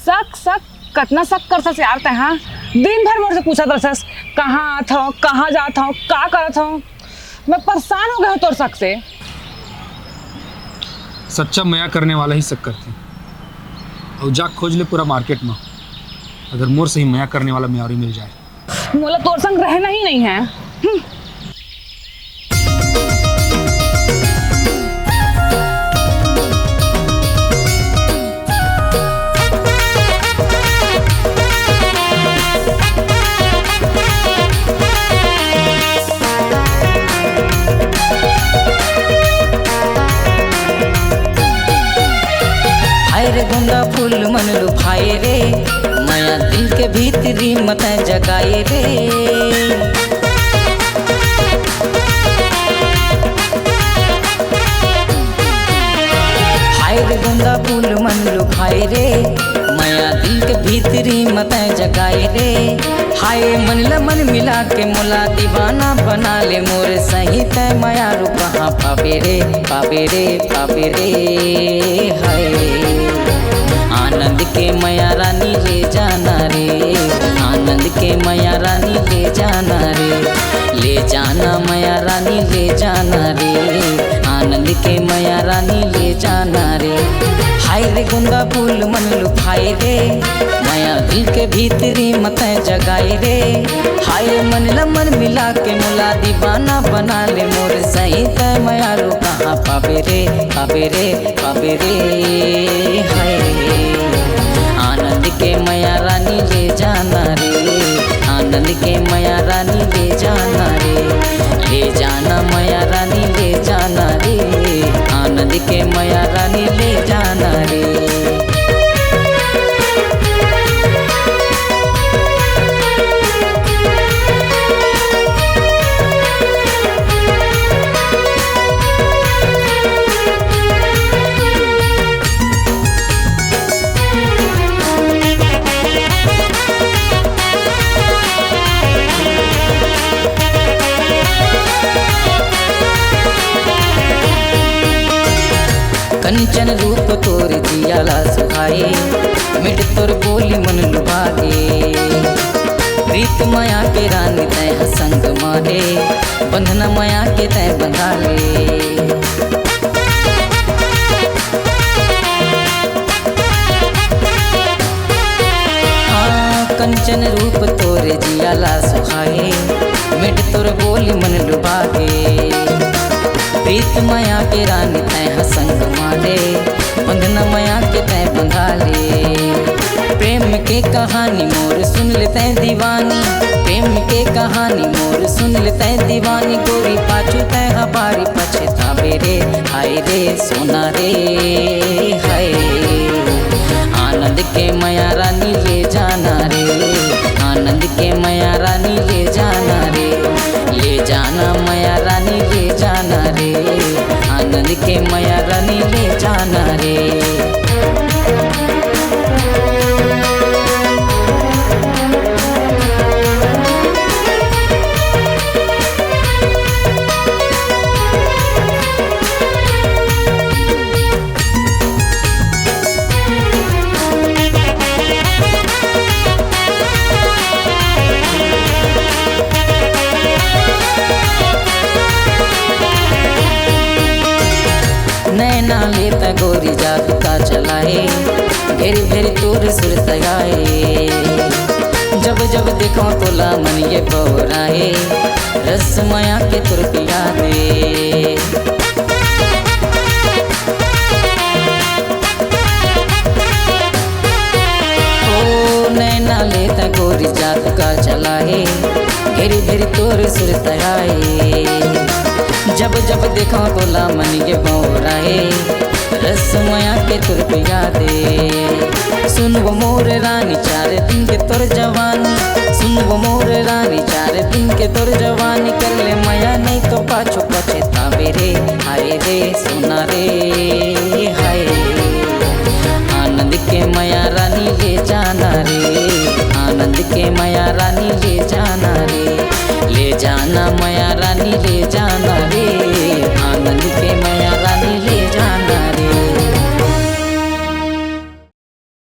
शक शक कितना शक कर सस यार ते हाँ दिन भर मेरे से पूछा दरसस कहाँ था कहाँ जाता हूँ का करत हूँ। मैं परेशान हो गया हूँ तोर शक से। सच्चा मया करने वाला ही शक करते और जाग खोज ले पूरा मार्केट में, अगर मोर से ही मया करने वाला म्यारी मिल जाए। मोला तोर संग रहना ही नहीं है। रे गुंडा फूल मन लुभाए रे माया दिल के भीतरी मत जगाए रे। हाय रे गुंडा फूल मन लुभाए रे माया दिल के भीतरी मत जगाए रे। हाय मन ल मन मिला के मोला दीवाना बना ले मोर सही तय माया रू कहाँ पावे रे पावे रे पावे रे। हाय आनंद के माया रानी ले जाना रे, आनंद के माया रानी ले जाना रे, ले जाना माया रानी ले जाना रे, आनंद के माया रानी ले जाना रे। हाय रे गुंडा फूल मन लुभाए रे माया दिल के भीतरी मत जगाए रे। हाय मन ल मन मिला के मोला दीवाना बना ले मोर सही तय माया रो कहाँ पावे रे पावे रे पावे रे। हाय आनंद के माया रानी ले जाना रे, आनंद के माया रानी ले जाना रे, ले जाना माया रानी ले जाना रे, आनंद के माया रानी ले जाना रे। कंचन रूप तोर जियाला सुहाए मिट तोर बोली मन लुभाए। प्रीत माया के रानी तय संग मारे बंधन माया के तय बंधा ले। कंचन रूप तोर जियाला सुहाए मिट तोर बोली मन लुभाए। प्रीत माया के रानी तय संग मारे बंधन माया के तय बंधा ले। प्रेम के कहानी मोर सुन लेते दीवानी, प्रेम के कहानी मोर सुन लेते दीवानी। गोरी पाछू तय हमारी पछतावे रे हाय रे सोना रे। हाय आनंद के माया रानी ले जाना रे, आनंद के माया रानी ले जाना रे, ले जाना माया रानी ले जाना रे, आनंद के माया रानी ले जाना रे। नैना लेता गोरी जादू का चलाए घेरी घेरी तोर सुर सगाए। जब जब देखो तोला मन ये बहराए रस माया के तुर पिया दे। ओ नैना लेता गोरी जादू का चलाए घेरी घेरी तोर सुर सगाए। जब जब देखो तोला मन ये बहराए रस माया के तुर पिया दे। सुन वो मोर रानी चार दिन के तोर जवानी, सुन वो मोर रानी चार दिन के तोर जवानी। कर ले माया नहीं तो पाछो पछतावे रे हाय रे सोना रे। हाय आनंद के माया रानी ले जाना रे, आनंद के माया रानी ले जाना रे, ले जाना माया रानी ले जाना।